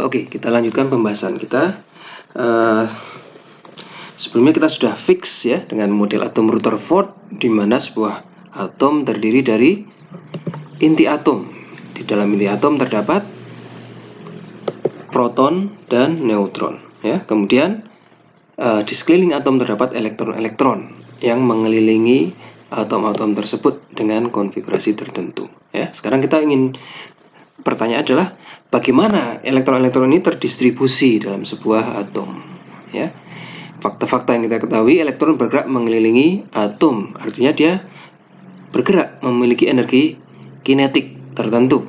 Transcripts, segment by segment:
Oke, kita lanjutkan pembahasan kita. Sebelumnya kita sudah fix ya dengan model atom Rutherford, di mana sebuah atom terdiri dari inti atom. Di dalam inti atom terdapat proton dan neutron. Ya, kemudian di sekeliling atom terdapat elektron-elektron yang mengelilingi atom-atom tersebut dengan konfigurasi tertentu. Ya, sekarang kita ingin pertanyaan adalah bagaimana elektron-elektron ini terdistribusi dalam sebuah atom. Ya, fakta-fakta yang kita ketahui, elektron bergerak mengelilingi atom, artinya dia bergerak memiliki energi kinetik tertentu.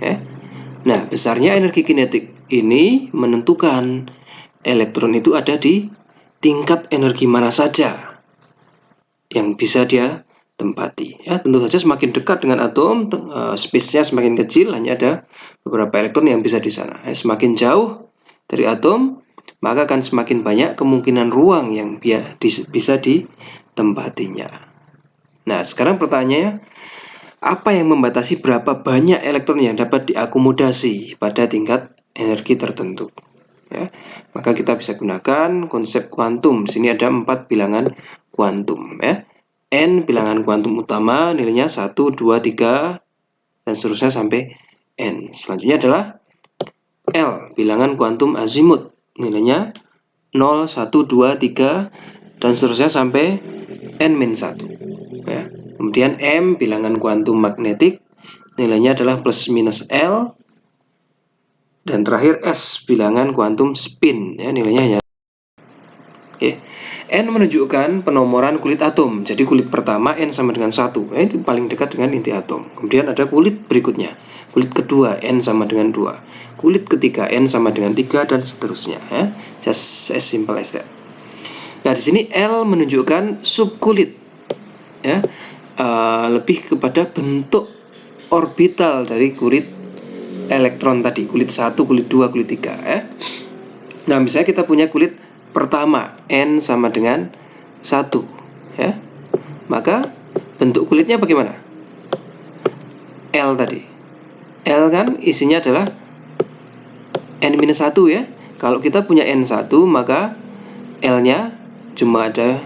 Ya. Nah, besarnya energi kinetik ini menentukan elektron itu ada di tingkat energi mana saja yang bisa dia tempati. Ya, tentu saja semakin dekat dengan atom, space-nya semakin kecil, hanya ada beberapa elektron yang bisa di sana. Ya, semakin jauh dari atom, maka akan semakin banyak kemungkinan ruang yang bisa ditempatinya. Nah, sekarang pertanyaannya, apa yang membatasi berapa banyak elektron yang dapat diakomodasi pada tingkat energi tertentu? Ya, maka kita bisa gunakan konsep kuantum. Di sini ada 4 bilangan kuantum. Ya. N bilangan kuantum utama, nilainya 1, 2, 3, dan seterusnya sampai N. Selanjutnya adalah L bilangan kuantum azimut, nilainya 0, 1, 2, 3, dan seterusnya sampai N-1. Ya. Kemudian M bilangan kuantum magnetik, nilainya adalah plus minus L. Dan terakhir S bilangan kuantum spin, ya, nilainya hanya. Oke. N menunjukkan penomoran kulit atom. Jadi kulit pertama N sama dengan 1, itu paling dekat dengan inti atom. Kemudian ada kulit berikutnya, kulit kedua N sama dengan 2, kulit ketiga N sama dengan 3, dan seterusnya. Ya. Just as simple as that. Nah, di sini L menunjukkan subkulit, ya, lebih kepada bentuk orbital dari kulit elektron tadi, kulit 1, kulit 2, kulit 3. Ya. Nah, misalnya kita punya kulit pertama N sama dengan 1, ya, maka bentuk kulitnya bagaimana? L tadi, L kan isinya adalah N-1, ya. Kalau kita punya N1, maka L-nya cuma ada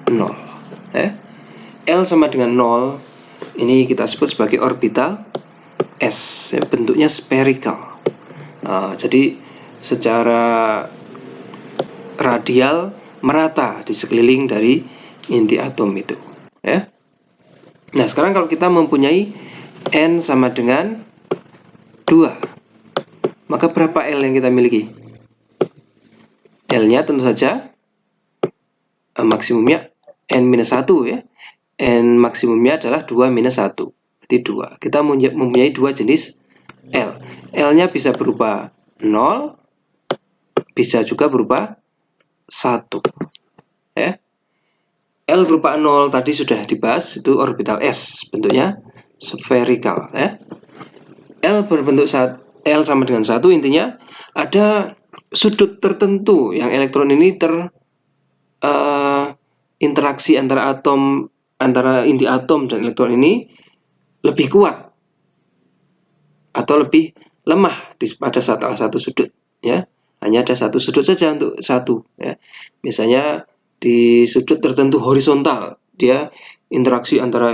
0, ya. L sama dengan 0, ini kita sebut sebagai orbital S, ya, bentuknya spherical. Jadi secara radial merata di sekeliling dari inti atom itu. Ya. Nah, sekarang kalau kita mempunyai N sama dengan 2, maka berapa L yang kita miliki? L-nya tentu saja maksimumnya N-1, ya. N maksimumnya adalah 2 minus 1, berarti 2. Kita mempunyai 2 jenis L. L-nya bisa berupa 0, bisa juga berupa 1. Ya. L berupa 0 tadi sudah dibahas, itu orbital S, bentuknya spherical. Ya. L berbentuk L sama dengan 1, intinya ada sudut tertentu yang elektron ini interaksi antara inti atom dan elektron ini lebih kuat atau lebih lemah pada salah satu sudut. Ya. Hanya ada satu sudut saja untuk satu. Ya. Misalnya di sudut tertentu horizontal, dia interaksi antara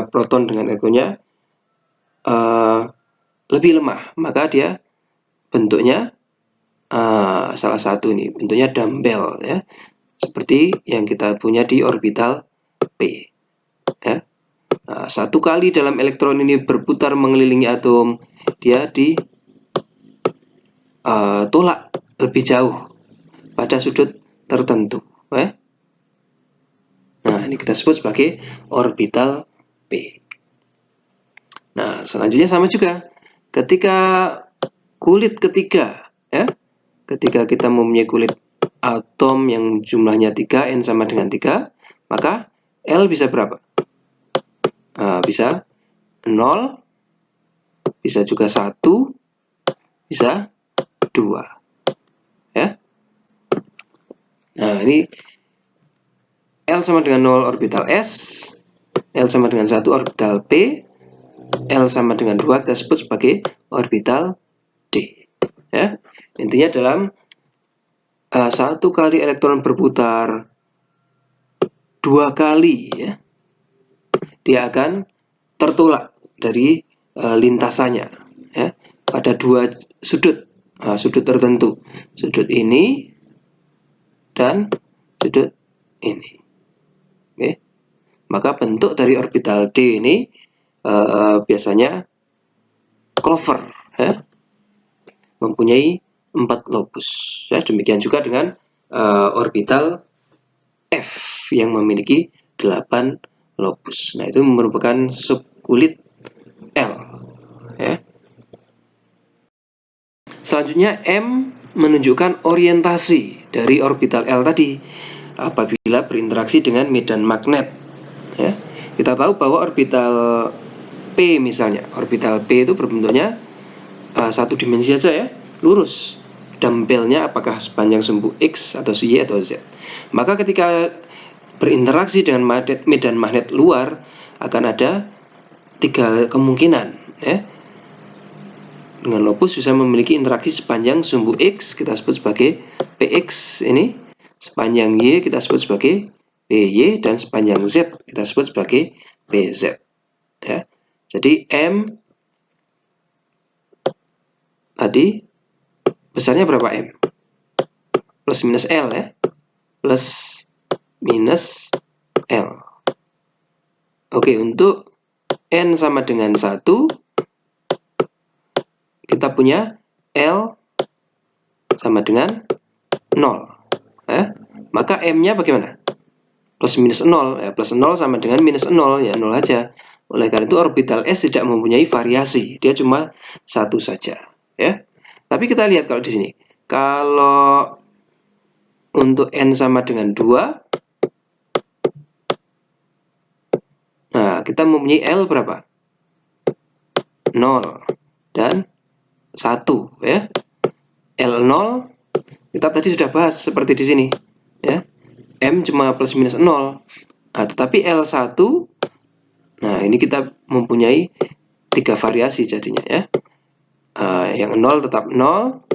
proton dengan elektronnya lebih lemah, maka dia bentuknya salah satu ini bentuknya dumbbell, ya, seperti yang kita punya di orbital P. Ya. Satu kali dalam elektron ini berputar mengelilingi atom, dia tolak lebih jauh pada sudut tertentu. Ya. Nah, ini kita sebut sebagai orbital P. Nah, selanjutnya sama juga. Ketika kulit ketiga, ya, ketika kita mempunyai kulit atom yang jumlahnya 3, N sama dengan 3, maka L bisa berapa? Bisa 0, bisa juga 1, bisa 2. Ya. Nah, ini L sama dengan 0 orbital S, L sama dengan 1 orbital P, L sama dengan 2 kita sebut sebagai orbital D. Ya. Intinya dalam satu kali elektron berputar 2 kali, ya, dia akan tertolak dari lintasannya, ya, pada 2 sudut, sudut tertentu, sudut ini dan sudut ini. Oke, maka bentuk dari orbital D ini biasanya clover, ya, mempunyai 4 lobus, ya. Demikian juga dengan orbital F yang memiliki 8 lobus. Nah, itu merupakan subkulit L, ya. Selanjutnya M menunjukkan orientasi dari orbital L tadi apabila berinteraksi dengan medan magnet, ya. Kita tahu bahwa orbital P misalnya, orbital P itu berbentuknya satu dimensi saja, ya, lurus. Dumbbellnya apakah sepanjang sumbu X atau Y atau Z. Maka ketika berinteraksi dengan medan magnet luar akan ada 3 kemungkinan, ya. Dengan lobus bisa memiliki interaksi sepanjang sumbu X, kita sebut sebagai PX ini, sepanjang Y kita sebut sebagai PY, dan sepanjang Z kita sebut sebagai PZ, ya. Jadi M tadi besarnya berapa M? Plus minus L, ya. Plus minus L. Oke, untuk N sama dengan 1, kita punya L sama dengan 0, ya. Maka M-nya bagaimana? Plus minus 0, ya. Plus 0 sama dengan minus 0, ya 0 aja. Oleh karena itu orbital S tidak mempunyai variasi, dia cuma 1 saja, ya. Tapi kita lihat kalau di sini, kalau untuk N sama dengan 2, nah, kita mempunyai L berapa? 0 dan 1, ya. L0 kita tadi sudah bahas seperti di sini, ya. M cuma plus minus 0. Nah, tetapi L1, nah ini kita mempunyai 3 variasi jadinya, ya. Yang 0 tetap 0,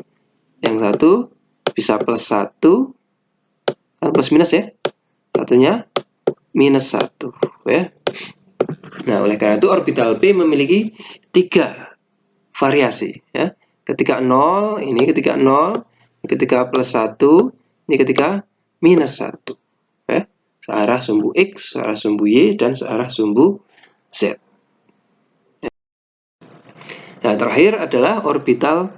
yang 1 bisa plus 1, kan plus minus, ya. Satunya minus 1, ya. Nah, oleh karena itu orbital P memiliki 3 variasi, ya. Ketika 0, ini ketika 0, ketika plus 1, ini ketika minus 1, ya. Searah sumbu X, searah sumbu Y, dan searah sumbu Z. Nah, terakhir adalah orbital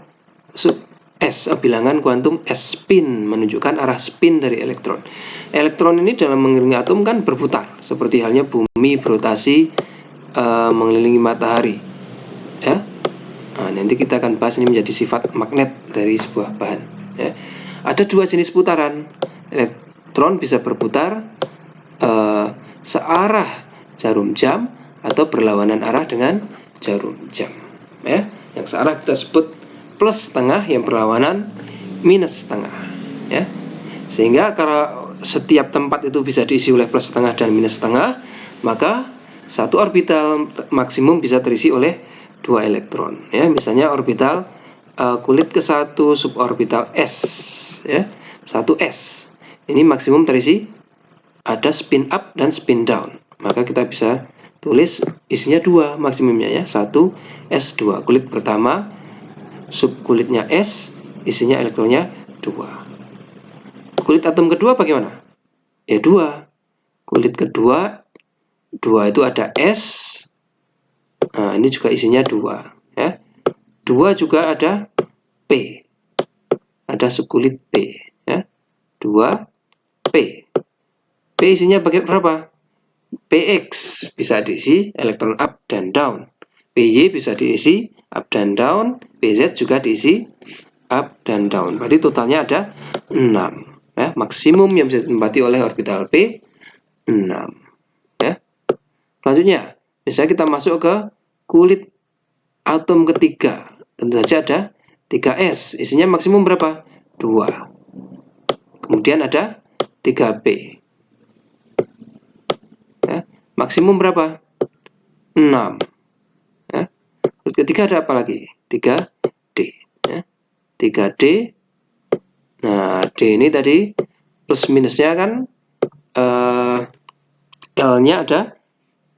sub S, bilangan kuantum S spin, menunjukkan arah spin dari elektron. Elektron ini dalam mengelilingi atom kan berputar, seperti halnya bumi berotasi mengelilingi matahari, ya. Nah, nanti kita akan bahas ini menjadi sifat magnet dari sebuah bahan, ya. Ada 2 jenis putaran. Elektron bisa berputar searah jarum jam atau berlawanan arah dengan jarum jam, ya. Yang searah kita sebut plus setengah, yang berlawanan minus setengah, ya. Sehingga kalau setiap tempat itu bisa diisi oleh plus setengah dan minus setengah, maka satu orbital maksimum bisa terisi oleh 2 elektron, ya. Misalnya orbital kulit ke-1 suborbital S, ya, 1S. Ini maksimum terisi, ada spin up dan spin down. Maka kita bisa tulis isinya 2 maksimumnya, ya. 1 S2, kulit pertama subkulitnya S, isinya elektronnya 2. Kulit atom kedua bagaimana? Ya 2. Kulit kedua 2 itu ada S. Nah, ini juga isinya 2, ya. 2 juga ada P. Ada subkulit P, ya. 2 P. P isinya berapa? PX bisa diisi elektron up dan down. PY bisa diisi up dan down. PZ juga diisi up dan down. Berarti totalnya ada 6, ya. Maksimum yang bisa ditempati oleh orbital P 6, ya. Selanjutnya, misalnya kita masuk ke kulit atom ketiga. Tentu saja ada 3S. Isinya maksimum berapa? 2. Kemudian ada 3P. Ya. Maksimum berapa? 6. Ya. Terus ketiga ada apa lagi? 3D, ya. 3D Nah, D ini tadi plus minusnya kan L-nya ada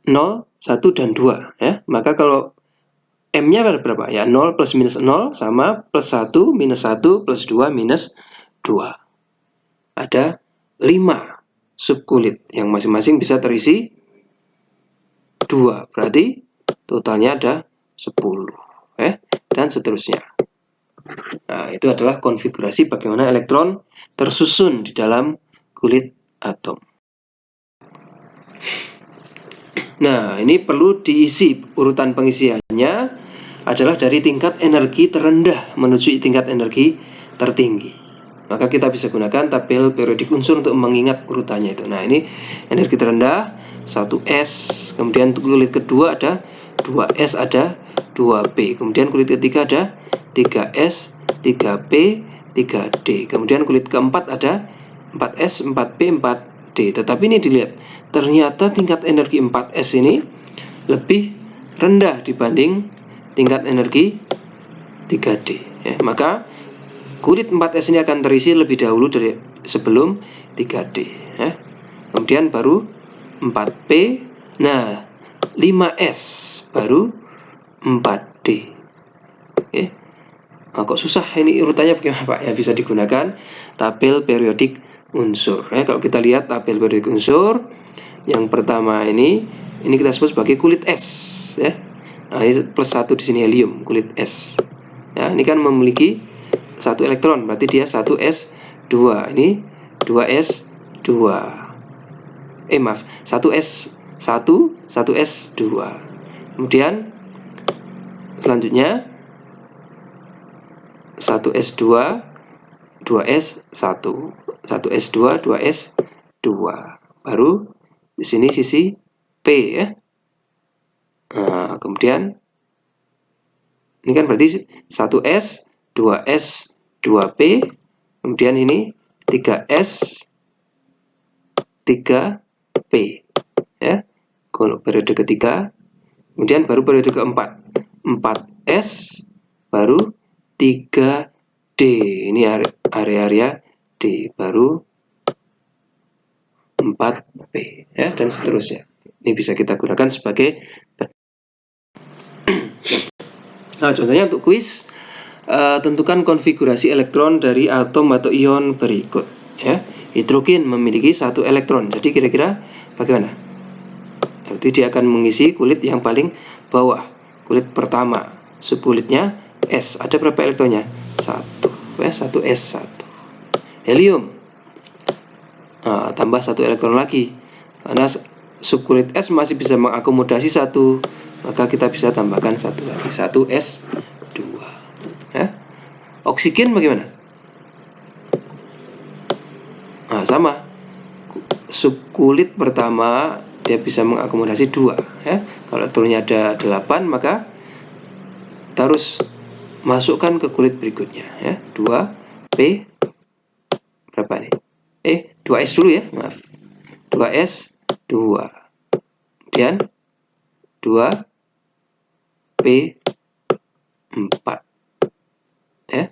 0, 1, dan 2 ya. Maka kalau M-nya berapa? Ya 0 plus minus 0 sama plus 1 minus 1 plus 2 minus 2. Ada 5 subkulit yang masing-masing bisa terisi 2. Berarti totalnya ada 10 dan seterusnya. Nah, itu adalah konfigurasi bagaimana elektron tersusun di dalam kulit atom. Nah, ini perlu diisi urutan pengisiannya adalah dari tingkat energi terendah menuju tingkat energi tertinggi. Maka kita bisa gunakan tabel periodik unsur untuk mengingat urutannya itu. Nah, ini energi terendah 1S, kemudian untuk kulit kedua ada 2S, ada 2P, kemudian kulit ketiga ada 3S, 3P, 3D, kemudian kulit keempat ada 4S, 4P, 4D. Tetapi ini dilihat, ternyata tingkat energi 4S ini lebih rendah dibanding tingkat energi 3D ya. Maka kulit 4S ini akan terisi lebih dahulu dari sebelum 3D ya. Kemudian baru 4P. Nah, 5S baru 4D. Oke. Nah, kok susah ini urutannya bagaimana Pak? Ya bisa digunakan tabel periodik unsur ya. Kalau kita lihat tabel periodik unsur, yang pertama ini kita sebut sebagai kulit S ya. Nah, ini plus 1 di sini helium, kulit S. Ya, ini kan memiliki 1 elektron, berarti dia 1S2. Ini 2S2. Maaf, 1S1, 1S2. Kemudian selanjutnya 1S2, 2S1. 1S2, 2S2. Baru di sini sisi P ya. Nah, kemudian ini kan berarti 1S, 2S, 2P, kemudian ini 3S, 3P ya. Kalau periode ketiga, kemudian baru periode keempat, 4S, baru 3D. Ini area-area D, baru 4P ya, dan seterusnya. Ini bisa kita gunakan sebagai nah, contohnya untuk kuis, tentukan konfigurasi elektron dari atom atau ion berikut ya. Hidrogen memiliki 1 elektron, jadi kira-kira bagaimana? Berarti dia akan mengisi kulit yang paling bawah, kulit pertama, subkulitnya S. Ada berapa elektronnya? 1 ya, 1S1. Helium, tambah 1 elektron lagi, karena subkulit S masih bisa mengakomodasi 1, maka kita bisa tambahkan 1 lagi, 1S2 ya. Oksigen bagaimana? Nah, sama, subkulit pertama dia bisa mengakomodasi 2 ya. Kalau elektronnya ada 8, maka kita harus masukkan ke kulit berikutnya ya. 2P berapa nih? 2S dulu ya, maaf. 2S2. Kemudian 2P4 ya.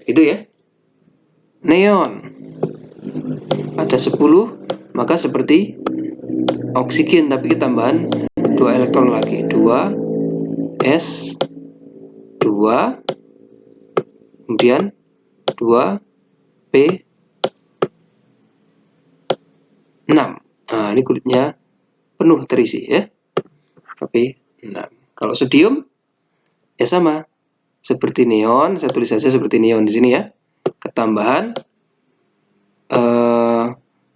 Itu ya. Neon ada 10, maka seperti oksigen tapi tambahan 2 elektron lagi, 2S2, kemudian 2P6. Nah, ini kulitnya penuh terisi ya, P6. Kalau sodium ya sama seperti neon, saya tulis saja seperti neon di sini ya. Ketambahan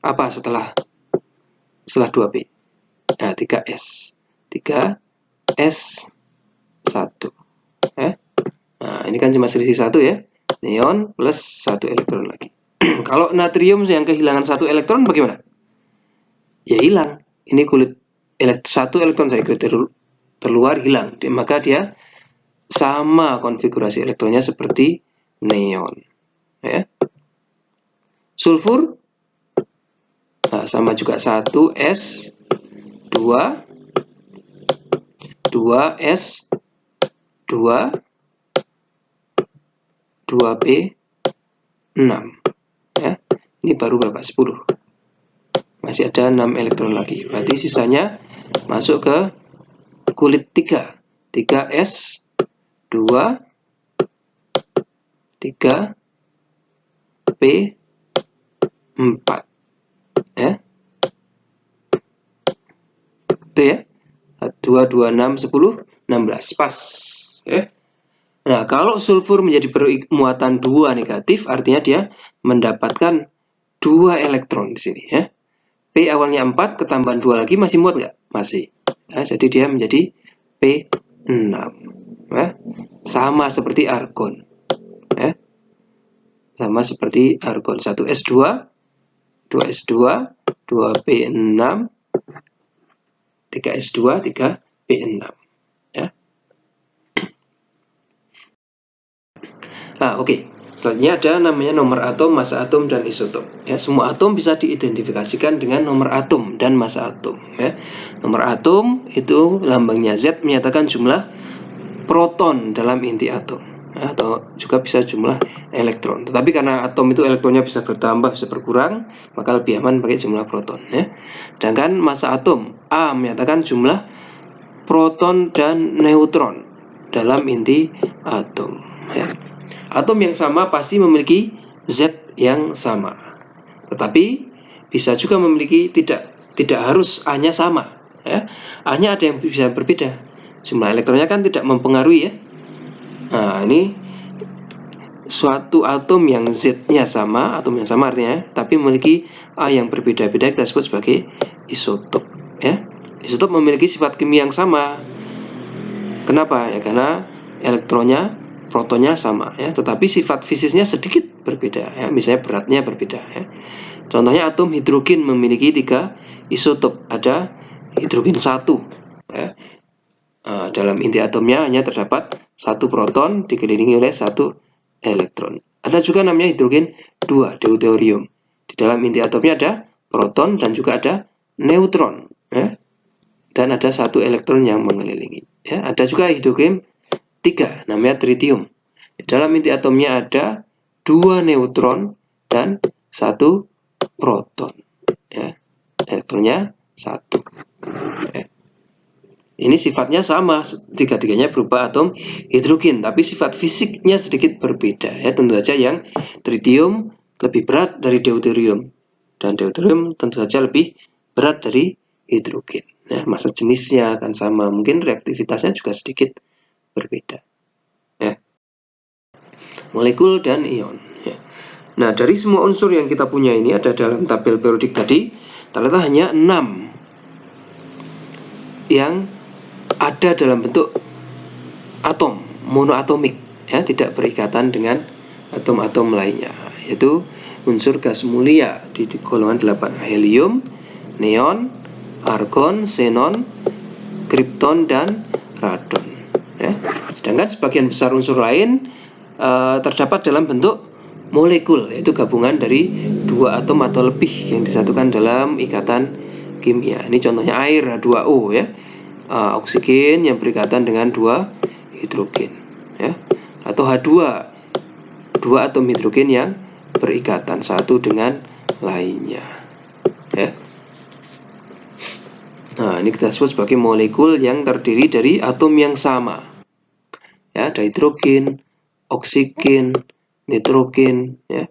apa setelah 2P? Nah, 3S. 3S1 ya. Nah, ini kan cuma selisih 1 ya. Neon plus 1 elektron lagi. Kalau natrium yang kehilangan 1 elektron bagaimana? Ya hilang. Ini kulit 1 elektron saya terluar hilang. Maka dia sama konfigurasi elektronnya seperti neon ya. Sulfur sama juga 1S2, 2S2, 2p6. Ya. Ini baru berapa? 10. Masih ada 6 elektron lagi. Berarti sisanya masuk ke kulit 3. 3s2 3p4. Ya. Itu ya. 2, 2, 6, 10, 16. Pas. Ya. Nah, kalau sulfur menjadi bermuatan 2 negatif, artinya dia mendapatkan 2 elektron di sini ya. P awalnya 4, ketambahan 2 lagi masih muat nggak? Masih. Ya, jadi dia menjadi P6. Ya. Sama seperti argon. Ya. Sama seperti argon. 1s2, 2s2, 2p6, 3s2, 3p6. Ya. Nah, oke. Selanjutnya ada namanya nomor atom, massa atom, dan isotop. Ya, semua atom bisa diidentifikasikan dengan nomor atom dan massa atom. Ya. Nomor atom itu lambangnya Z, menyatakan jumlah proton dalam inti atom. Ya, atau juga bisa jumlah elektron. Tetapi karena atom itu elektronnya bisa bertambah, bisa berkurang, maka lebih aman pakai jumlah proton. Ya. Sedangkan massa atom A menyatakan jumlah proton dan neutron dalam inti atom. Ya. Atom yang sama pasti memiliki Z yang sama. Tetapi bisa juga memiliki tidak harus A-nya sama. Ya. A-nya ada yang bisa berbeda. Jumlah elektronnya kan tidak mempengaruhi ya. Nah, ini suatu atom yang Z-nya sama, atom yang sama artinya, tapi memiliki A yang berbeda-beda kita sebut sebagai isotop. Ya. Isotop memiliki sifat kimia yang sama. Kenapa? Ya karena elektronnya, protonnya sama ya, tetapi sifat fisiknya sedikit berbeda ya, misalnya beratnya berbeda ya. Contohnya atom hidrogen memiliki 3 isotop, ada hidrogen 1 ya. Dalam inti atomnya hanya terdapat 1 proton dikelilingi oleh 1 elektron. Ada juga namanya hidrogen 2, deuterium. Di dalam inti atomnya ada proton dan juga ada neutron ya. Dan ada 1 elektron yang mengelilingi ya. Ada juga hidrogen 3, namanya tritium. Di dalam inti atomnya ada 2 neutron dan 1 proton. Ya. Elektronnya 1. Ya. Ini sifatnya sama, tiga-tiganya berupa atom hidrogen, tapi sifat fisiknya sedikit berbeda. Ya. Tentu saja yang tritium lebih berat dari deuterium, dan deuterium tentu saja lebih berat dari hidrogen. Nah, massa jenisnya akan sama, mungkin reaktivitasnya juga sedikit berbeda. Ya. Molekul dan ion. Ya. Nah, dari semua unsur yang kita punya ini ada dalam tabel periodik tadi, ternyata hanya 6 yang ada dalam bentuk atom monoatomik, ya, tidak berikatan dengan atom-atom lainnya, yaitu unsur gas mulia di golongan 8, helium, neon, argon, xenon, kripton, dan radon. Ya. Sedangkan sebagian besar unsur lain terdapat dalam bentuk molekul, yaitu gabungan dari 2 atom atau lebih yang disatukan dalam ikatan kimia. Ini contohnya air H2O ya, oksigen yang berikatan dengan 2 hidrogen ya, atau H2, 2 atom hidrogen yang berikatan satu dengan lainnya ya. Nah, ini kita sebut sebagai molekul yang terdiri dari atom yang sama ya, ada hidrogen, oksigen, nitrogen ya.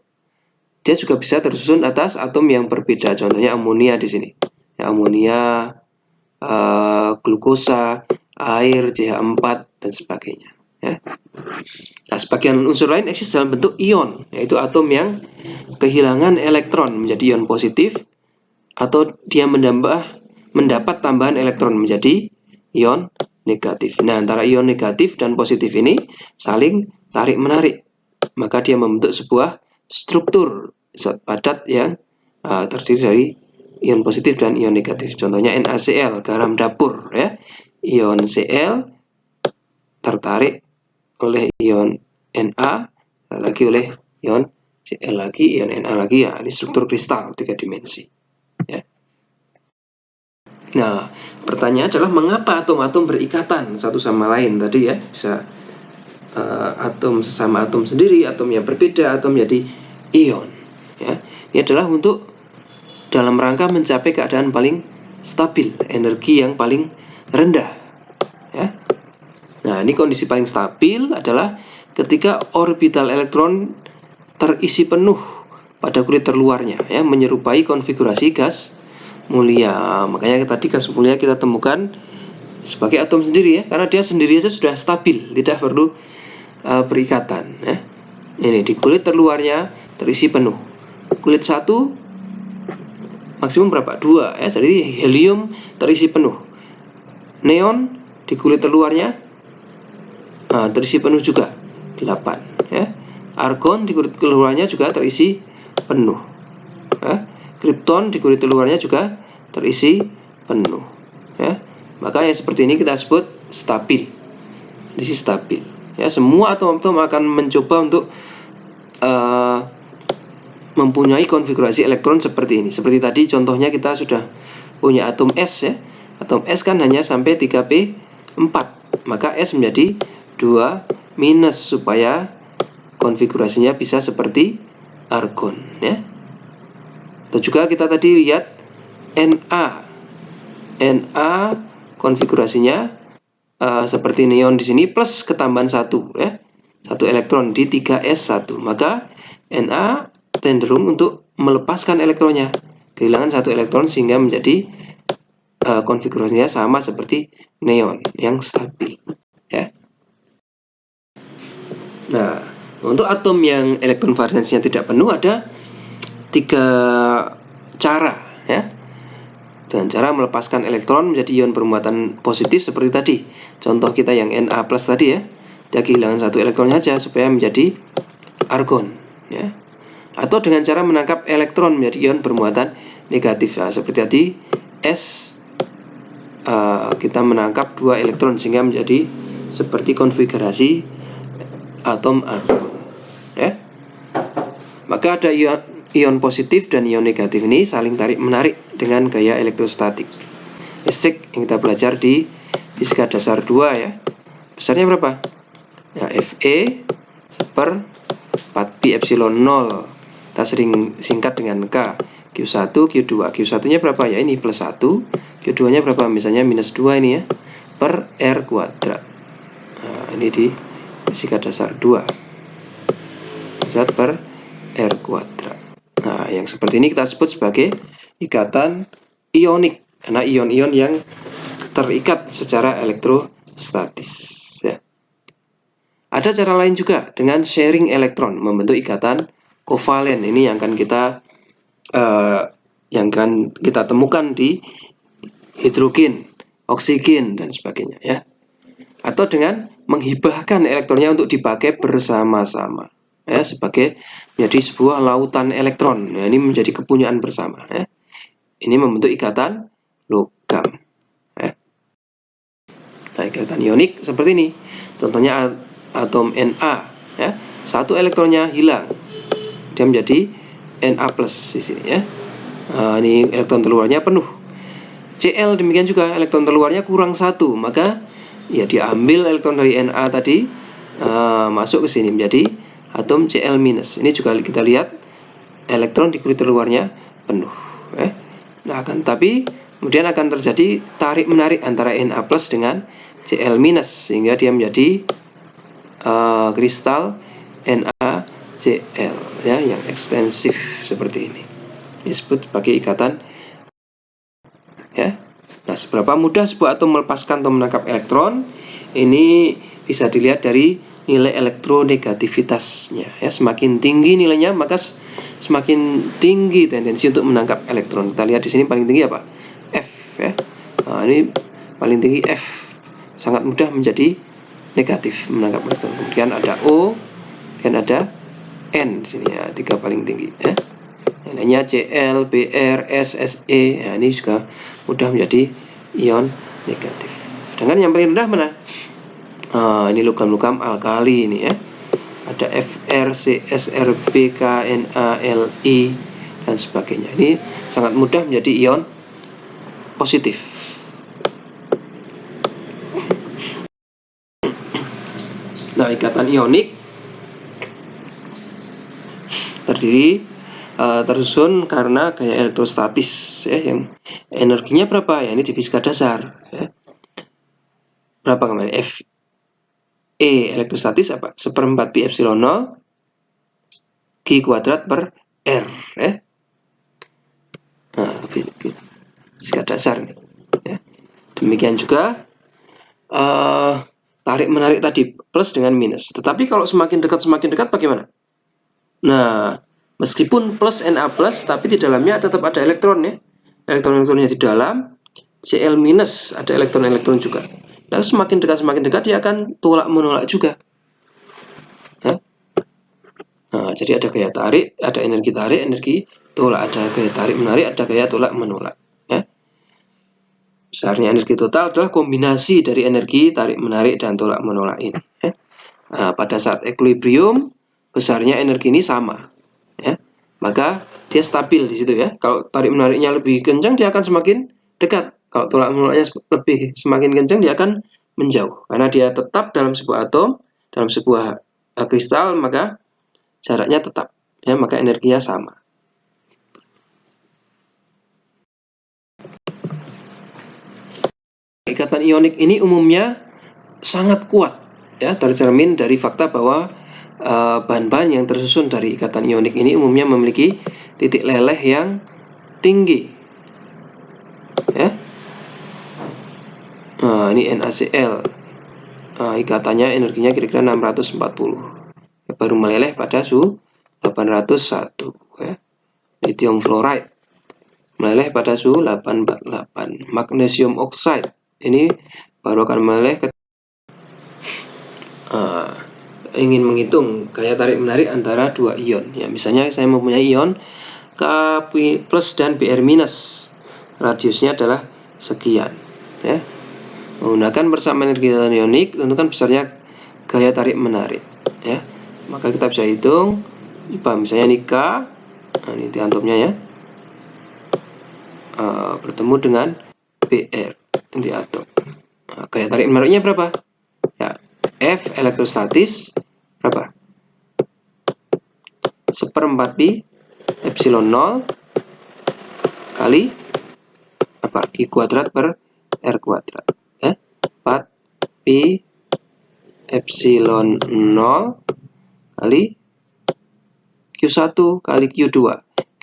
Dia juga bisa tersusun atas atom yang berbeda, contohnya amonia di sini ya, amonia, glukosa, air, CH4 dan sebagainya ya. Nah, sebagian unsur lain eksis dalam bentuk ion, yaitu atom yang kehilangan elektron menjadi ion positif, atau dia mendapat tambahan elektron menjadi ion negatif. Nah, antara ion negatif dan positif ini saling tarik-menarik, maka dia membentuk sebuah struktur zat padat yang terdiri dari ion positif dan ion negatif. Contohnya NaCl, garam dapur ya. Ion Cl tertarik oleh ion Na, lagi oleh ion Cl lagi, ion Na lagi ya. Ini struktur kristal 3 dimensi ya. Nah, pertanyaan adalah mengapa atom-atom berikatan satu sama lain tadi ya, bisa atom sesama atom sendiri, atom yang berbeda, atom menjadi ion. Ya, ini adalah untuk dalam rangka mencapai keadaan paling stabil, energi yang paling rendah. Ya. Nah, ini kondisi paling stabil adalah ketika orbital elektron terisi penuh pada kulit terluarnya, ya, menyerupai konfigurasi gas mulia. Makanya tadi gas mulia kita temukan sebagai atom sendiri, ya, karena dia sendiri saja sudah stabil, tidak perlu berikatan. Ya. Ini di kulit terluarnya terisi penuh. Kulit 1 maksimum berapa? 2, ya. Jadi helium terisi penuh. Neon di kulit terluarnya terisi penuh juga, 8, ya. Argon di kulit terluarnya juga terisi penuh, ya. Krypton di kulit terluarnya juga terisi penuh, ya. Maka yang seperti ini kita sebut stabil, kondisi stabil, ya. Semua atom-atom akan mencoba untuk mempunyai konfigurasi elektron seperti ini. Seperti tadi contohnya kita sudah punya atom S, ya. Atom S kan hanya sampai 3p4, maka S menjadi 2- supaya konfigurasinya bisa seperti argon, ya. Atau juga kita tadi lihat Na konfigurasinya seperti neon di sini plus ketambahan 1, ya. 1 elektron di 3s1, maka Na cenderung untuk melepaskan elektronnya, kehilangan 1 elektron sehingga menjadi konfigurasinya sama seperti neon yang stabil, ya. Nah, untuk atom yang elektron valensinya tidak penuh ada 3 cara, ya. Dengan cara melepaskan elektron menjadi ion bermuatan positif seperti tadi. Contoh kita yang Na+ tadi, ya. Dia kehilangan 1 elektron saja supaya menjadi argon, ya. Atau dengan cara menangkap elektron menjadi ion bermuatan negatif. Nah, seperti tadi S kita menangkap 2 elektron sehingga menjadi seperti konfigurasi atom argon, ya. Maka ada ion positif dan ion negatif ini saling tarik-menarik dengan gaya elektrostatik listrik yang kita belajar di fisika dasar 2, ya. Besarnya berapa? Ya, Fe per 4pi epsilon 0. Kita sering singkat dengan K. Q1, Q2. Q1-nya berapa? Ya, ini plus 1. Q2-nya berapa? Misalnya minus 2 ini, ya. Per R kuadrat. Nah, ini di fisika dasar 2. Kuadrat per R kuadrat. Nah, yang seperti ini kita sebut sebagai ikatan ionik, karena ion-ion yang terikat secara elektrostatis, ya. Ada cara lain juga dengan sharing elektron membentuk ikatan kovalen. Ini yang akan kita temukan di hidrogen, oksigen dan sebagainya, ya. Atau dengan menghibahkan elektronnya untuk dipakai bersama-sama, ya, sebagai menjadi sebuah lautan elektron. Nah, ini menjadi kepunyaan bersama, ya. Ini membentuk ikatan logam, ya. Nah, ikatan ionik seperti ini. Contohnya atom Na, ya. 1 elektronnya hilang, dia menjadi Na+ di sini, ya. Nah, ini elektron terluarnya penuh. Cl demikian juga, elektron terluarnya kurang 1, maka ya diambil elektron dari Na tadi masuk ke sini menjadi atom Cl-. Ini juga kita lihat elektron di kulit terluarnya penuh, ya. Nah, tapi kemudian akan terjadi tarik-menarik antara Na+ dengan Cl-, sehingga dia menjadi kristal NaCl, ya, yang ekstensif seperti ini. Disebut sebagai ikatan, ya. Nah, seberapa mudah sebuah atom melepaskan atau menangkap elektron ini bisa dilihat dari nilai elektronegativitasnya, ya. Semakin tinggi nilainya, maka semakin tinggi tendensi untuk menangkap elektron. Kita lihat di sini paling tinggi apa? F, ya. Nah, ini paling tinggi F, sangat mudah menjadi negatif menangkap elektron. Kemudian ada O, dan ada N di sini, ya, 3 paling tinggi, ya. Yang lainnya Cl, Br, S, Se. Nah, ini juga mudah menjadi ion negatif. Sedangkan yang paling rendah mana? Ini logam-logam alkali ini, ya. Ada Fr, Cs, Rb, K, Na, Li dan sebagainya. Ini sangat mudah menjadi ion positif. Nah, ikatan ionik tersusun karena gaya elektrostatis, ya, yang energinya berapa? Ya, ini di fisika dasar, ya. Berapa kemarin? F E elektrostatis apa? 1/4 pi epsilon 0 G kuadrat per R, ya. Nah, fisika dasar nih, ya. Demikian juga tarik menarik tadi plus dengan minus. Tetapi kalau semakin dekat bagaimana? Nah, meskipun plus Na plus, tapi di dalamnya tetap ada elektron, ya. Elektron-elektronnya di dalam, Cl minus, ada elektron-elektron juga. Nah, semakin dekat dia akan tolak menolak juga. Ya. Nah, jadi ada gaya tarik, ada energi tarik, energi tolak, ada gaya tarik menarik, ada gaya tolak menolak. Ya. Besarnya energi total adalah kombinasi dari energi tarik menarik dan tolak menolak ini. Ya. Nah, pada saat equilibrium, besarnya energi ini sama, ya. Maka dia stabil di situ, ya. Kalau tarik menariknya lebih kencang, dia akan semakin dekat. Kalau tolak menolaknya semakin kencang, dia akan menjauh. Karena dia tetap dalam sebuah atom, dalam sebuah kristal, maka jaraknya tetap, ya. Maka energinya sama. Ikatan ionik ini umumnya sangat kuat, ya, tercermin dari fakta bahwa bahan-bahan yang tersusun dari ikatan ionik ini umumnya memiliki titik leleh yang tinggi, ya. Nah, ini NaCl, ikatannya energinya kira-kira 640, ya, baru meleleh pada suhu 801, ya. Lithium fluoride meleleh pada suhu 848. Magnesium oxide ini baru akan meleleh ingin menghitung gaya tarik menarik antara dua ion, ya. Misalnya saya mempunyai ion K plus dan Br minus, radiusnya adalah sekian, ya. Menggunakan persamaan energi ionik, tentukan besarnya gaya tarik menarik, ya. Maka kita bisa hitung, misalnya ini K, nah ini di atomnya, ya, bertemu dengan Br di atom. Nah, gaya tarik menariknya berapa? Ya, F elektrostatis berapa? 1/4 pi epsilon 0 kali apa? Q kuadrat per R kuadrat, ya. 4 pi epsilon 0 kali Q1 kali Q2.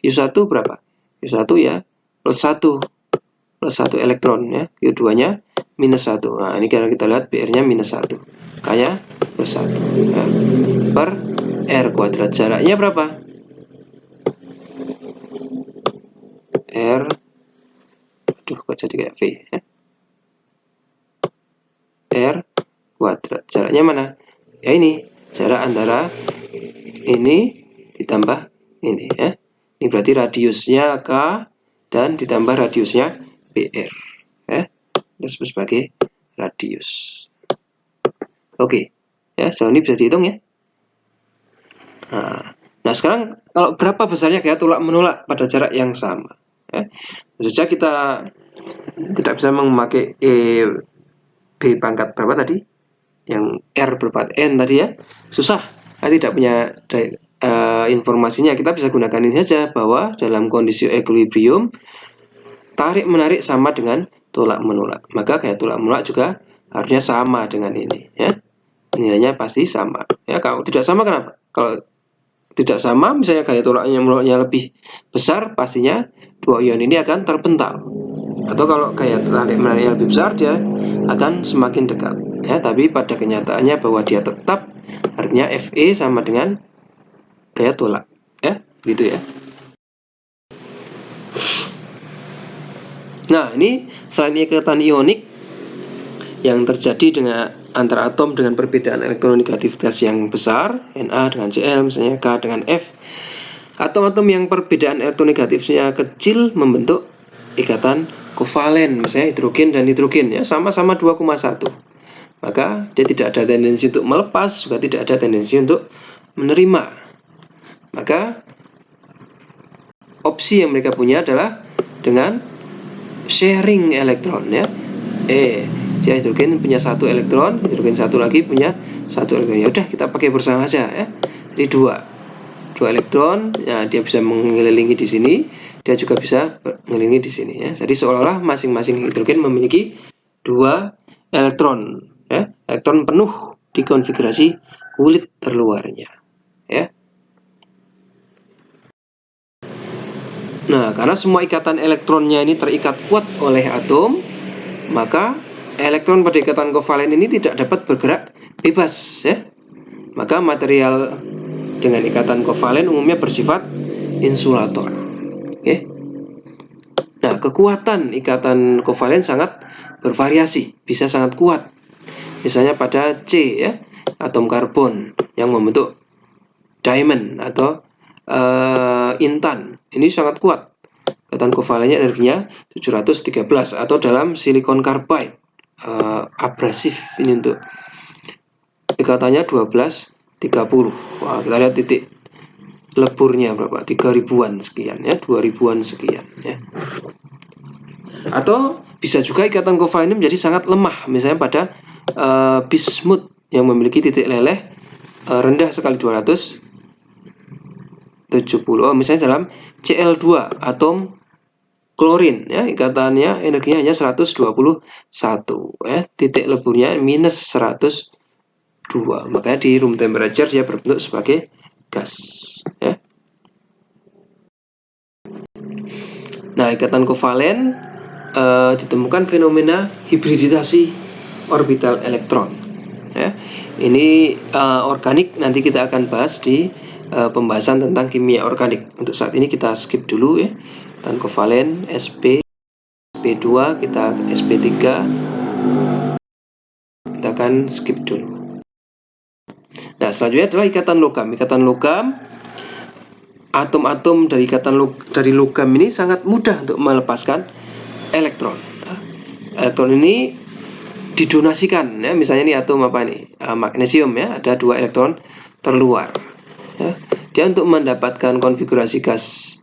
Q1 berapa? Q1 ya plus 1 elektron, ya. Q2-nya minus 1. Nah, ini kalau kita lihat BR-nya minus 1. Kaya plus 1. Nah, per R kuadrat. Jaraknya berapa? R, aduh kok jadi kayak V, ya. R kuadrat. Jaraknya mana? Ya ini, jarak antara ini ditambah ini, ya. Ini berarti radiusnya K dan ditambah radiusnya BR, ya. Kita sebut sebagai radius. Oke, ya, soal ini bisa dihitung, ya. Nah, sekarang kalau berapa besarnya gaya tolak menolak pada jarak yang sama, ya. Saja kita tidak bisa memakai B pangkat berapa tadi, yang R berapa N tadi, ya. Susah, saya tidak punya informasinya. Kita bisa gunakan ini saja, bahwa dalam kondisi equilibrium tarik menarik sama dengan tolak menolak, maka gaya tolak menolak juga harusnya sama dengan ini, ya. Nilainya pasti sama, ya. Kalau tidak sama, kenapa? Kalau tidak sama, misalnya gaya tolaknya menolaknya lebih besar, pastinya dua ion ini akan terpental. Atau kalau gaya tarik menariknya lebih besar, dia akan semakin dekat, ya. Tapi pada kenyataannya bahwa dia tetap, artinya Fe sama dengan gaya tolak, ya, gitu, ya. Nah, ini selain ikatan ionik yang terjadi dengan antara atom dengan perbedaan elektronegativitas yang besar, Na dengan Cl, misalnya K dengan F, atom-atom yang perbedaan elektronegatifnya kecil membentuk ikatan kovalen, misalnya hidrogen dan hidrogen, ya, sama-sama 2,1. Maka dia tidak ada tendensi untuk melepas, juga tidak ada tendensi untuk menerima. Maka opsi yang mereka punya adalah dengan sharing elektron, ya. Dia hidrogen punya 1 elektron, hidrogen satu lagi punya satu elektron. Ya udah, kita pakai bersama saja ya. Jadi dua elektron, ya, dia bisa mengelilingi di sini, dia juga bisa mengelilingi di sini ya. Jadi seolah-olah masing-masing hidrogen memiliki dua elektron ya, elektron penuh di konfigurasi kulit terluarnya ya. Nah, karena semua ikatan elektronnya ini terikat kuat oleh atom, maka elektron pada ikatan kovalen ini tidak dapat bergerak bebas ya. Maka material dengan ikatan kovalen umumnya bersifat insulator. Oke. Nah, kekuatan ikatan kovalen sangat bervariasi, bisa sangat kuat. Misalnya pada C ya, atom karbon yang membentuk diamond atau intan. Ini sangat kuat. Ikatan kovalennya energinya 713, atau dalam silikon carbide abrasif ini untuk ikatannya 1230. Wah, kita lihat titik leburnya berapa? 3000-an sekian ya, 2000-an sekian ya. Atau bisa juga ikatan kovalen ini menjadi sangat lemah, misalnya pada bismut yang memiliki titik leleh rendah sekali 270. Misalnya dalam Cl2 atom klorin ya, ikatannya energinya hanya 121 ya, titik leburnya minus 102. Makanya di room temperature dia berbentuk sebagai gas ya. Nah, ikatan kovalen ditemukan fenomena hibridisasi orbital elektron ya. Ini organik, nanti kita akan bahas di pembahasan tentang kimia organik. Untuk saat ini kita skip dulu ya. Ikatan kovalen Sp, Sp2, kita Sp3, kita akan skip dulu. Nah, selanjutnya adalah ikatan logam. Ikatan logam, atom-atom dari dari logam ini sangat mudah untuk melepaskan elektron. Nah, elektron ini didonasikan ya, misalnya ini atom apa nih, magnesium ya, ada 2 elektron terluar ya. Dia untuk mendapatkan konfigurasi gas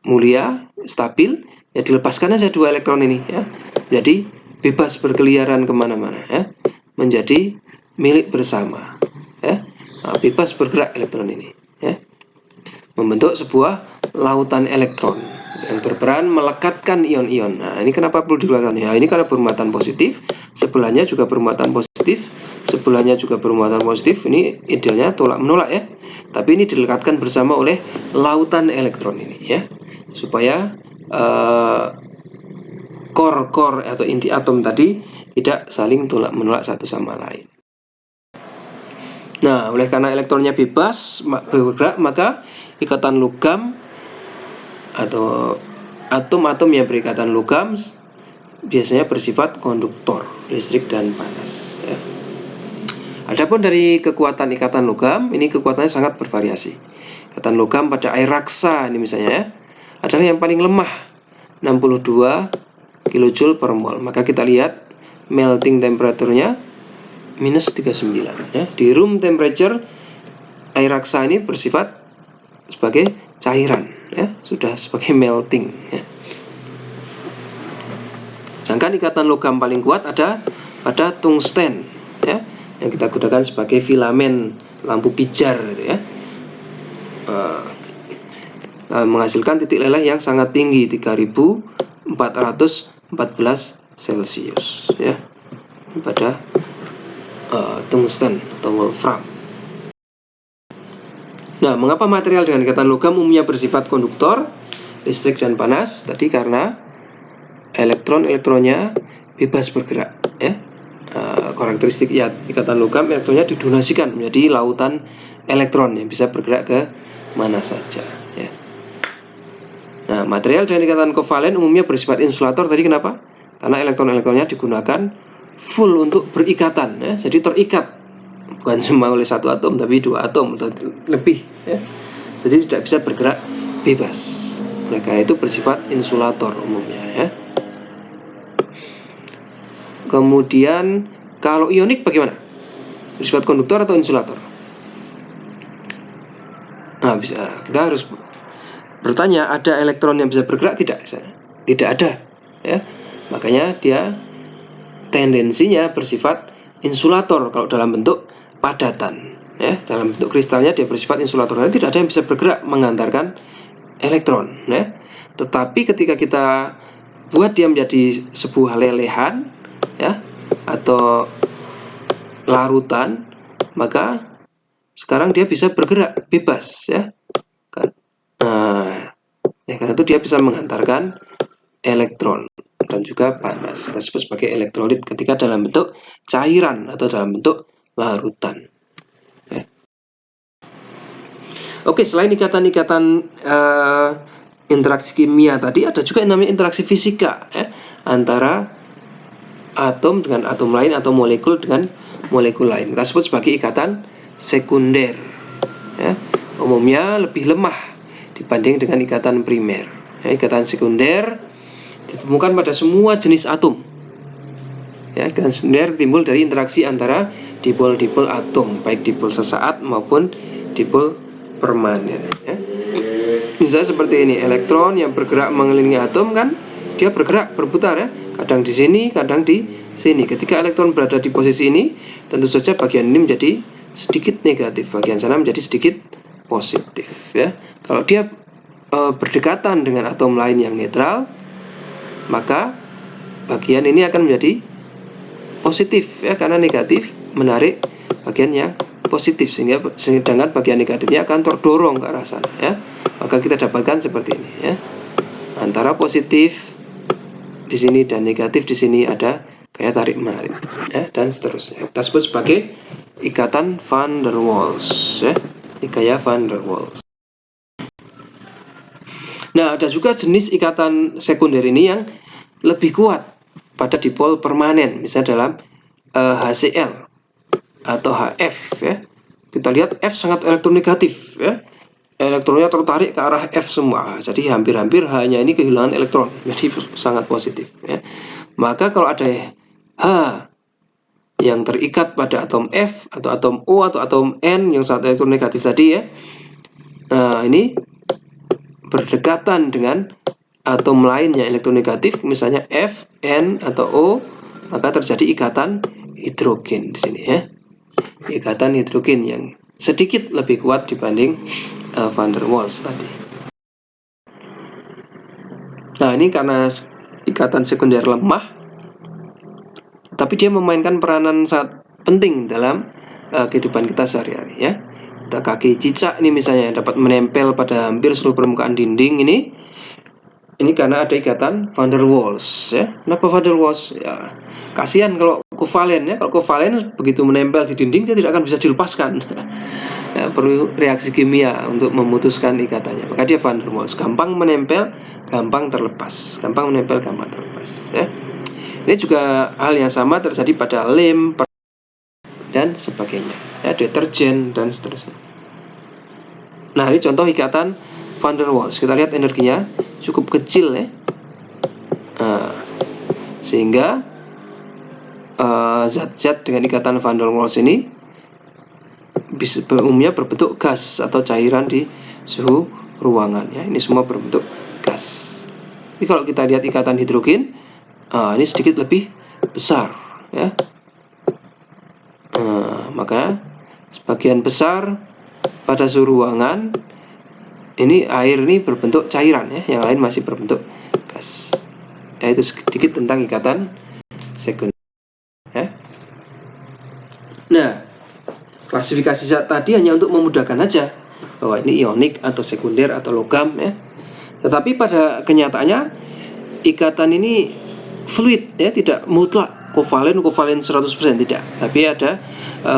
mulia stabil ya, dilepaskan aja 2 elektron ini ya, jadi bebas berkeliaran kemana-mana ya, menjadi milik bersama ya. Nah, bebas bergerak elektron ini ya, membentuk sebuah lautan elektron yang berperan melekatkan ion-ion. Nah, ini kenapa perlu dikeluarkan? Ya, ini karena bermuatan positif, sebelahnya juga bermuatan positif, sebelahnya juga bermuatan positif. Ini idealnya tolak menolak ya. Tapi ini dilekatkan bersama oleh lautan elektron ini ya, supaya core atau inti atom tadi tidak saling tolak menolak satu sama lain. Nah, oleh karena elektronnya bebas bergerak, maka ikatan logam atau atom-atom yang berikatan logam biasanya bersifat konduktor listrik dan panas ya. Adapun dari kekuatan ikatan logam, ini kekuatannya sangat bervariasi. Ikatan logam pada air raksa ini misalnya ya, adalah yang paling lemah, 62 kJ per mol. Maka kita lihat melting temperaturnya minus 39 ya. Di room temperature air raksa ini bersifat sebagai cairan ya, sudah sebagai melting ya. Sedangkan ikatan logam paling kuat ada pada tungsten ya, yang kita gunakan sebagai filamen lampu pijar gitu ya. Menghasilkan titik leleh yang sangat tinggi, 3414 Celcius ya, pada tungsten atau wolfram. Nah, mengapa material dengan ikatan logam umumnya bersifat konduktor listrik dan panas? Tadi karena elektronnya bebas bergerak ya. Karakteristik ya, ikatan logam, elektronnya didonasikan menjadi lautan elektron yang bisa bergerak ke mana saja ya. Nah, material dengan ikatan kovalen umumnya bersifat insulator. Tadi kenapa? Karena elektron-elektronnya digunakan full untuk berikatan ya, jadi terikat, bukan cuma oleh satu atom tapi 2 atom atau lebih ya. Jadi tidak bisa bergerak bebas. Oleh karena itu bersifat insulator umumnya ya. Kemudian kalau ionik bagaimana? Bersifat konduktor atau insulator? Nah, kita harus bertanya, ada elektron yang bisa bergerak tidak di sana? Tidak ada ya. Makanya dia tendensinya bersifat insulator kalau dalam bentuk kepadatan. Ya, dalam bentuk kristalnya dia bersifat insulator, tidak ada yang bisa bergerak mengantarkan elektron. Ya. Tetapi ketika kita buat dia menjadi sebuah lelehan, ya, atau larutan, maka sekarang dia bisa bergerak bebas, ya. Karena itu dia bisa mengantarkan elektron dan juga panas. Kita sebut sebagai elektrolit ketika dalam bentuk cairan atau dalam bentuk larutan. Ya. Oke, selain ikatan-ikatan interaksi kimia tadi, ada juga yang namanya interaksi fisika, ya, antara atom dengan atom lain atau molekul dengan molekul lain. Kita sebut sebagai ikatan sekunder. Ya. Umumnya lebih lemah dibanding dengan ikatan primer. Ya, ikatan sekunder ditemukan pada semua jenis atom. Ya, ikatan sekunder timbul dari interaksi antara dipol-dipol atom, baik dipol sesaat maupun dipol permanen. Ya. Misalnya seperti ini, elektron yang bergerak mengelilingi atom kan, dia bergerak berputar, ya, kadang di sini, kadang di sini. Ketika elektron berada di posisi ini, tentu saja bagian ini menjadi sedikit negatif, bagian sana menjadi sedikit positif. Ya, kalau dia berdekatan dengan atom lain yang netral, maka bagian ini akan menjadi positif, ya, karena negatif menarik bagian yang positif, sehingga sedangkan bagian negatifnya akan terdorong ke arah sana, ya. Maka kita dapatkan seperti ini, ya. Antara positif di sini dan negatif di sini ada gaya tarik menarik, ya, dan seterusnya. Kita sebut sebagai ikatan van der Waals, ya. Gaya van der Waals. Nah, ada juga jenis ikatan sekunder ini yang lebih kuat pada dipol permanen, misalnya dalam HCl atau HF, ya. Kita lihat F sangat elektronegatif, ya. Elektronnya tertarik ke arah F semua. Jadi hampir-hampir hanya ini kehilangan elektron. Jadi sangat positif, ya. Maka kalau ada H yang terikat pada atom F atau atom O atau atom N yang sangat elektronegatif tadi, ya. Nah, ini berdekatan dengan atom lain yang elektronegatif, misalnya F, N atau O, maka terjadi ikatan hidrogen di sini, ya. Ikatan hidrogen yang sedikit lebih kuat dibanding van der Waals tadi. Nah, ini karena ikatan sekunder lemah, tapi dia memainkan peranan sangat penting dalam kehidupan kita sehari-hari, ya. Kita kaki cicak ini misalnya yang dapat menempel pada hampir seluruh permukaan dinding ini karena ada ikatan van der Waals, ya. Kenapa van der Waals? Ya, kasihan kalau kovalen, ya. Kalau kovalen begitu menempel di dinding dia tidak akan bisa dilepaskan. Ya, perlu reaksi kimia untuk memutuskan ikatannya. Maka dia van der Waals, gampang menempel, gampang terlepas. Gampang menempel, gampang terlepas, ya. Ini juga hal yang sama terjadi pada lem dan sebagainya, ya, deterjen dan seterusnya. Nah, ini contoh ikatan van der Waals. Kita lihat energinya cukup kecil, ya. Sehingga zat-zat dengan ikatan van der Waals ini umumnya berbentuk gas atau cairan di suhu ruangan, ya. Ini semua berbentuk gas. Ini kalau kita lihat ikatan hidrogen, ini sedikit lebih besar, ya. Maka sebagian besar pada suhu ruangan ini air ini berbentuk cairan, ya. Yang lain masih berbentuk gas. Ya, itu sedikit tentang ikatan sekunder, ya. Nah, klasifikasi zat tadi hanya untuk memudahkan aja bahwa ini ionik atau sekunder atau logam, ya. Tetapi pada kenyataannya ikatan ini fluid, ya, tidak mutlak kovalen 100% tidak. Tapi ada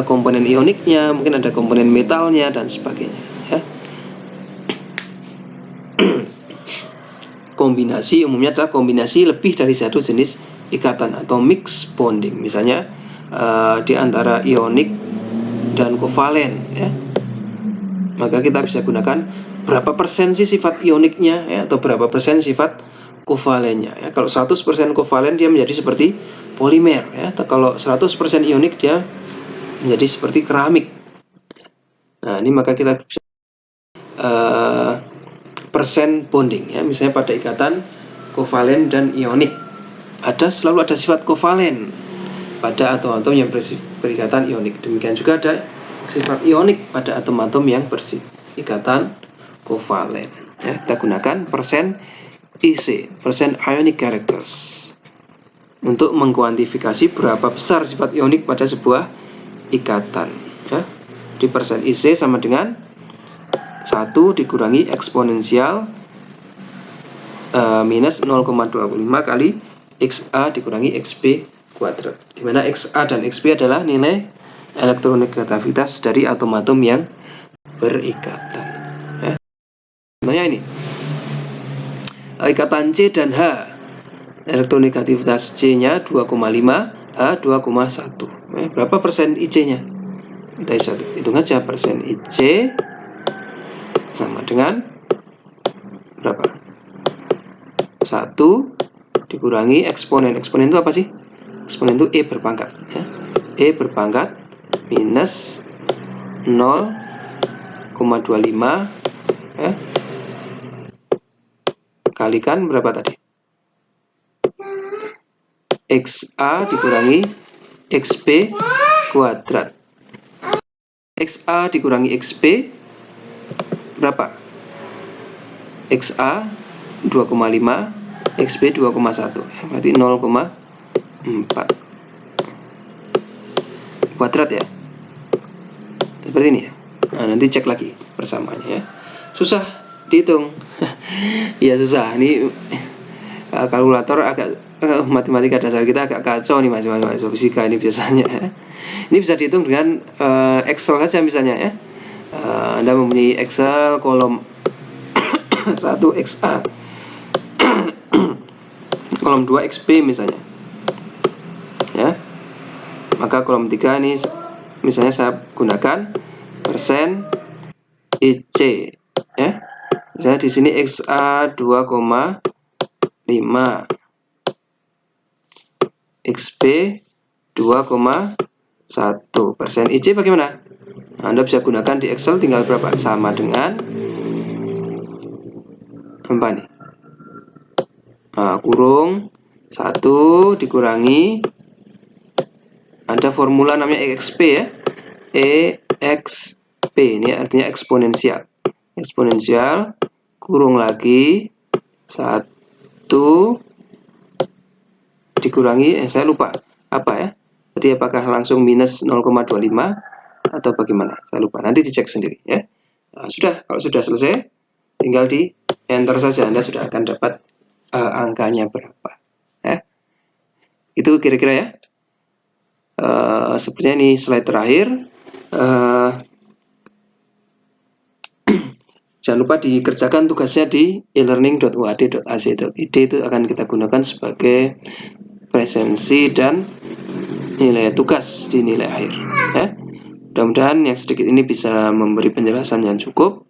komponen ioniknya, mungkin ada komponen metalnya dan sebagainya, ya. Kombinasi umumnya adalah kombinasi lebih dari satu jenis ikatan atau mix bonding, misalnya di antara ionik dan kovalen, ya. Maka kita bisa gunakan berapa persen sih sifat ioniknya, ya, atau berapa persen sifat kovalennya, ya. Kalau 100% kovalen dia menjadi seperti polimer, ya. Atau kalau 100% ionik dia menjadi seperti keramik. Nah, ini maka kita bisa persen bonding, ya. Misalnya pada ikatan kovalen dan ionik selalu ada sifat kovalen pada atom-atom yang berikatan ionik. Demikian juga ada sifat ionik pada atom-atom yang berikatan kovalen. Ya, kita gunakan persen IC, persen ionic characters, untuk mengkuantifikasi berapa besar sifat ionik pada sebuah ikatan. Ya. Di persen IC sama dengan 1 dikurangi eksponensial minus 0,25 kali XA dikurangi XB kuadrat, di mana XA dan XB adalah nilai elektronegativitas dari atom-atom yang berikatan. Ya. Contohnya ini, ikatan C dan H, elektronegativitas C-nya 2,5, H 2,1. Berapa persen IC-nya? Kita hitung aja, persen IC sama dengan berapa? 1 dikurangi eksponen. Eksponen itu apa sih? Eksponen itu E berpangkat. Ya. E berpangkat minus 0,25 ya, kalikan berapa tadi? XA dikurangi XB kuadrat. XA dikurangi XB berapa? XA 2,5, XB 2,1, berarti 0,4 kuadrat ya. Seperti ini ya. Nah, nanti cek lagi persamaannya ya. Susah dihitung. Ya susah. Ini kalkulator agak matematika dasar kita agak kacau nih mahasiswa fisika ini biasanya. Ini bisa dihitung dengan Excel saja misalnya ya. Anda mempunyai Excel kolom 1 XA, kolom 2 XB misalnya. Ya. Maka kolom 3 ini misalnya saya gunakan persen IC ya. Misalnya di sini XA 2,5, XB 2,1, persen IC bagaimana? Anda bisa gunakan di Excel, tinggal berapa? Sama dengan apa nih? Kurung 1 dikurangi, ada formula namanya EXP ya. EXP ini artinya eksponensial. Eksponensial kurung lagi 1 dikurangi, saya lupa apa ya. Jadi apakah langsung minus 0,25 atau bagaimana? Saya lupa. Nanti dicek sendiri ya. Nah, sudah, kalau sudah selesai tinggal di enter saja, Anda sudah akan dapat angkanya berapa ya. Itu kira-kira ya. Sepertinya ini slide terakhir. Jangan lupa dikerjakan tugasnya di elearning.uad.ac.id. Itu akan kita gunakan sebagai presensi dan nilai tugas di nilai akhir ya. Mudah-mudahan yang sedikit ini bisa memberi penjelasan yang cukup.